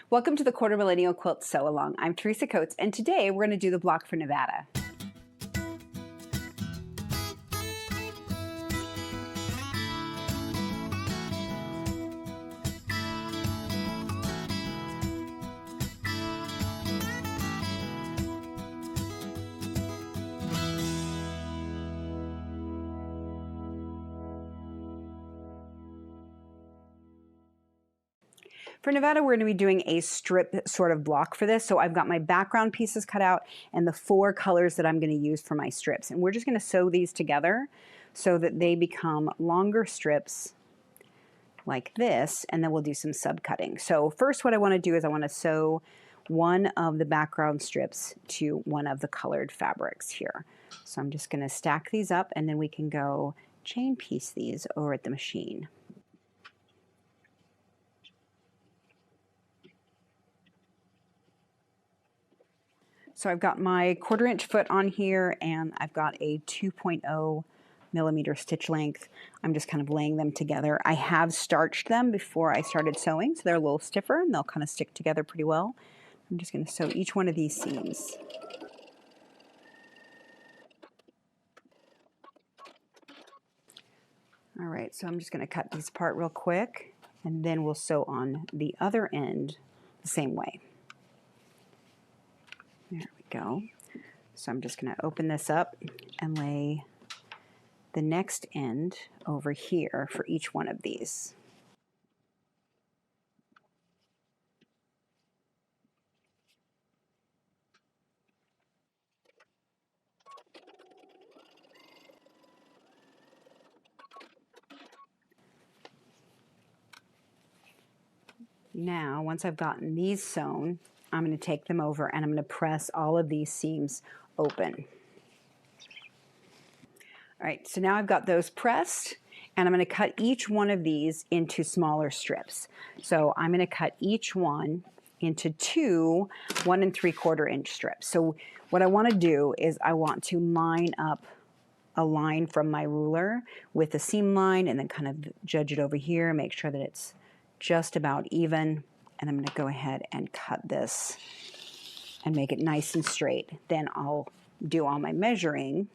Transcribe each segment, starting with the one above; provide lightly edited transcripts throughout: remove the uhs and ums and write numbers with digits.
Welcome to the Quarter Millennial Quilt Sew Along. I'm Teresa Coates, and today we're going to do the block for Nevada. For Nevada, we're going to be doing a strip sort of block for this. So I've got my background pieces cut out and the 4 colors that I'm going to use for my strips. And we're just going to sew these together so that they become longer strips like this, and then we'll do some subcutting. So first what I want to do is I want to sew one of the background strips to one of the colored fabrics here. So I'm just going to stack these up, and then we can go chain piece these over at the machine. So I've got my 1/4 inch foot on here, and I've got a 2.0 millimeter stitch length. I'm just kind of laying them together. I have starched them before I started sewing, so they're a little stiffer and they'll kind of stick together pretty well. I'm just going to sew each one of these seams. All right, so I'm just going to cut these apart real quick, and then we'll sew on the other end the same way. There we go. So I'm just going to open this up and lay the next end over here for each one of these. Now, once I've gotten these sewn, I'm going to take them over and I'm going to press all of these seams open. All right, so now I've got those pressed, and I'm going to cut each one of these into smaller strips. So I'm going to cut each one into 2 1 3/4 inch strips. So what I want to do is I want to line up a line from my ruler with a seam line, and then kind of judge it over here, make sure that it's just about even. And I'm going to go ahead and cut this and make it nice and straight. Then I'll do all my measuring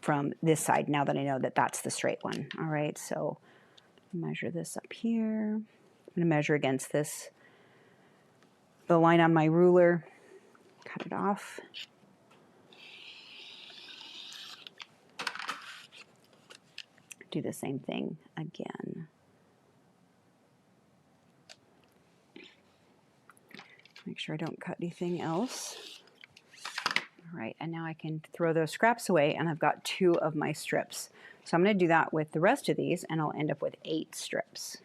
from this side now that I know that that's the straight one. All right, so measure this up here. I'm going to measure against the line on my ruler, cut it off. Do the same thing again. Make sure I don't cut anything else. All right, and now I can throw those scraps away, and I've got 2 of my strips. So I'm going to do that with the rest of these, and I'll end up with 8 strips.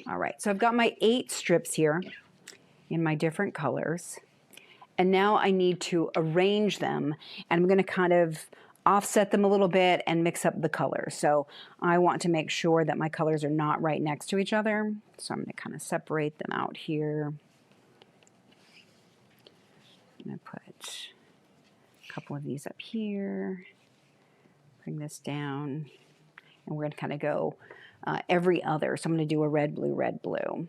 All right, so I've got my 8 strips here in my different colors. And now I need to arrange them, and I'm going to kind of offset them a little bit and mix up the colors. So I want to make sure that my colors are not right next to each other. So I'm going to kind of separate them out here. I'm going to put a couple of these up here, bring this down, and we're going to kind of go every other. So I'm going to do a red, blue, red, blue.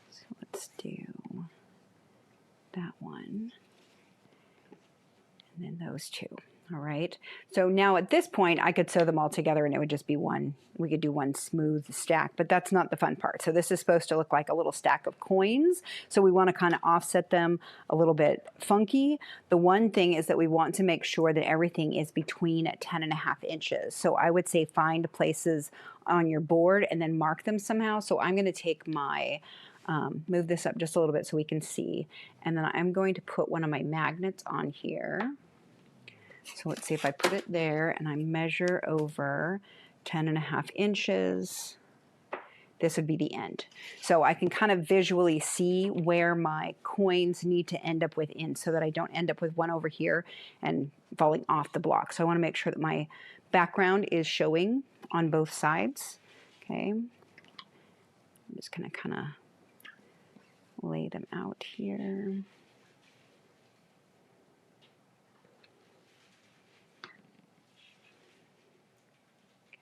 So let's do that one, and then those 2. All right, so now at this point I could sew them all together and it would just be one. We could do one smooth stack, but that's not the fun part. So this is supposed to look like a little stack of coins, so we want to kind of offset them a little bit funky. The one thing is that we want to make sure that everything is between 10.5 inches. So I would say find places on your board and then mark them somehow. So I'm going to take my move this up just a little bit so we can see. And then I'm going to put one of my magnets on here. So let's see if I put it there and I measure over 10.5 inches. This would be the end. So I can kind of visually see where my coins need to end up within so that I don't end up with one over here and falling off the block. So I want to make sure that my background is showing on both sides. Okay. I'm just going to kind of lay them out here.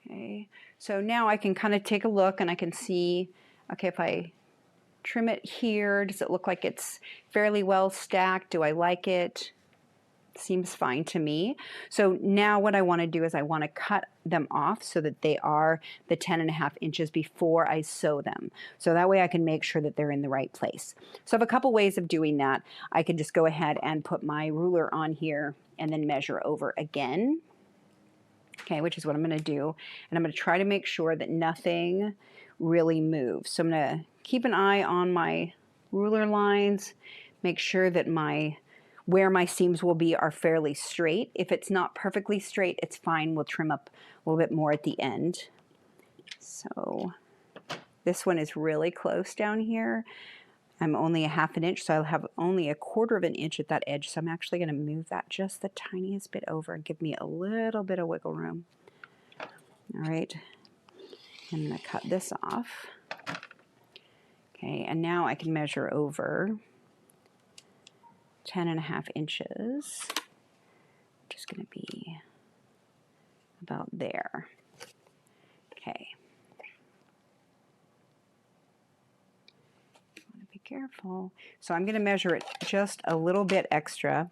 Okay, so now I can kind of take a look and I can see, okay, if I trim it here, does it look like it's fairly well stacked? Do I like it? Seems fine to me. So now what I want to do is I want to cut them off so that they are the 10.5 inches before I sew them. So that way I can make sure that they're in the right place. So I have a couple ways of doing that. I can just go ahead and put my ruler on here and then measure over again. Okay, which is what I'm going to do. And I'm going to try to make sure that nothing really moves. So I'm going to keep an eye on my ruler lines, make sure that where my seams will be are fairly straight. If it's not perfectly straight, it's fine. We'll trim up a little bit more at the end. So this one is really close down here. I'm only a 1/2 inch, so I'll have only 1/4 inch at that edge. So I'm actually going to move that just the tiniest bit over and give me a little bit of wiggle room. All right, I'm going to cut this off. Okay, and now I can measure over 10.5 inches, which is going to be about there. Okay. Careful. So I'm going to measure it just a little bit extra,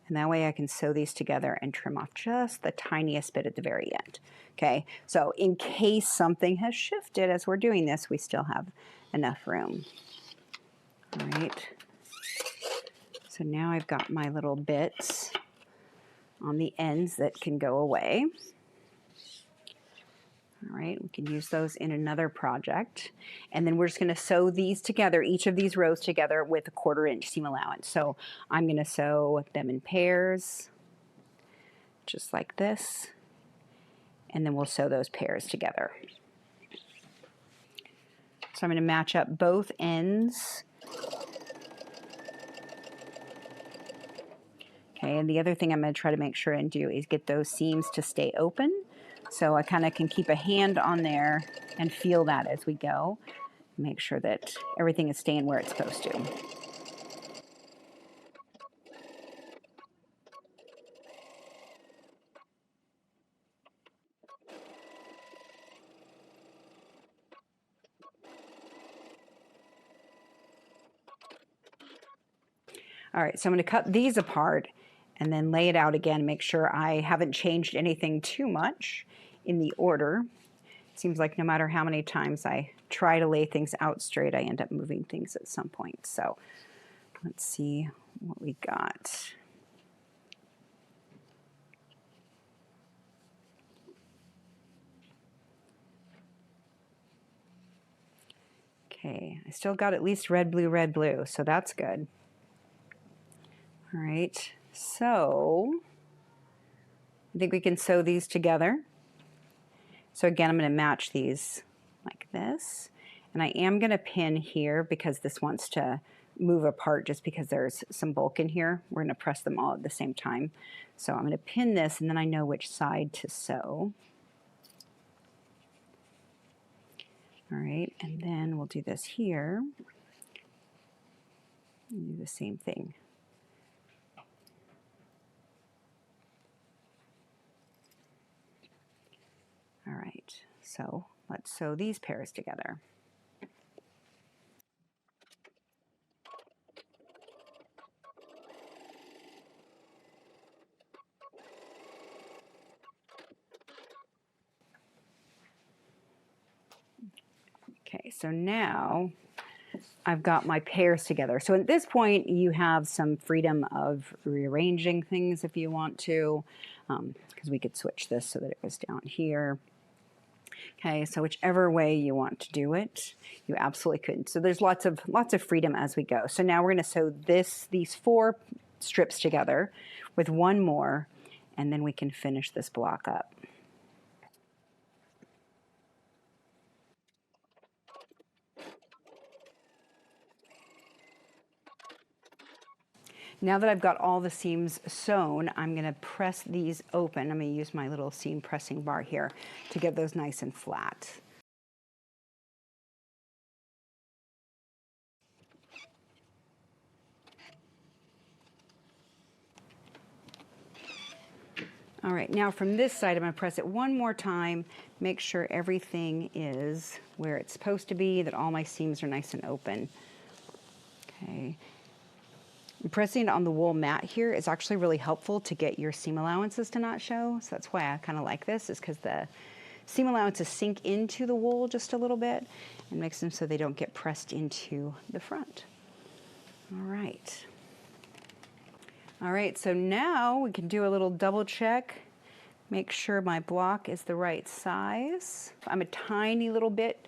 and that way I can sew these together and trim off just the tiniest bit at the very end. Okay, so in case something has shifted as we're doing this, we still have enough room. All right, so now I've got my little bits on the ends that can go away. All right, we can use those in another project. And then we're just going to sew these together, each of these rows together with a 1/4 inch seam allowance. So I'm going to sew them in pairs, just like this. And then we'll sew those pairs together. So I'm going to match up both ends. Okay, and the other thing I'm going to try to make sure and do is get those seams to stay open. So I kind of can keep a hand on there and feel that as we go. Make sure that everything is staying where it's supposed to. All right, so I'm going to cut these apart and then lay it out again, make sure I haven't changed anything too much in the order. It seems like no matter how many times I try to lay things out straight, I end up moving things at some point. So let's see what we got. Okay, I still got at least red, blue, so that's good. All right, so I think we can sew these together. So again, I'm going to match these like this. And I am going to pin here because this wants to move apart just because there's some bulk in here. We're going to press them all at the same time. So I'm going to pin this and then I know which side to sew. All right, and then we'll do this here. And do the same thing. All right, so let's sew these pairs together. Okay, so now I've got my pairs together. So at this point, you have some freedom of rearranging things if you want to, because we could switch this so that it was down here. Okay, so whichever way you want to do it, you absolutely could. So there's lots of freedom as we go. So now we're going to sew these 4 strips together with one more, and then we can finish this block up. Now that I've got all the seams sewn, I'm going to press these open. I'm going to use my little seam pressing bar here to get those nice and flat. All right, now from this side, I'm going to press it one more time, make sure everything is where it's supposed to be, that all my seams are nice and open. Okay. And pressing it on the wool mat here is actually really helpful to get your seam allowances to not show. So that's why I kind of like this, is because the seam allowances sink into the wool just a little bit and makes them so they don't get pressed into the front. All right. All right, so now we can do a little double check, make sure my block is the right size. I'm a tiny little bit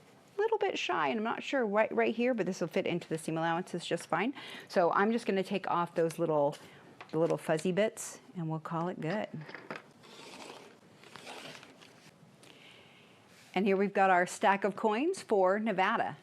shy, and I'm not sure right here, but this will fit into the seam allowances just fine. So I'm just going to take off those the little fuzzy bits, and we'll call it good. And here we've got our stack of coins for Nevada.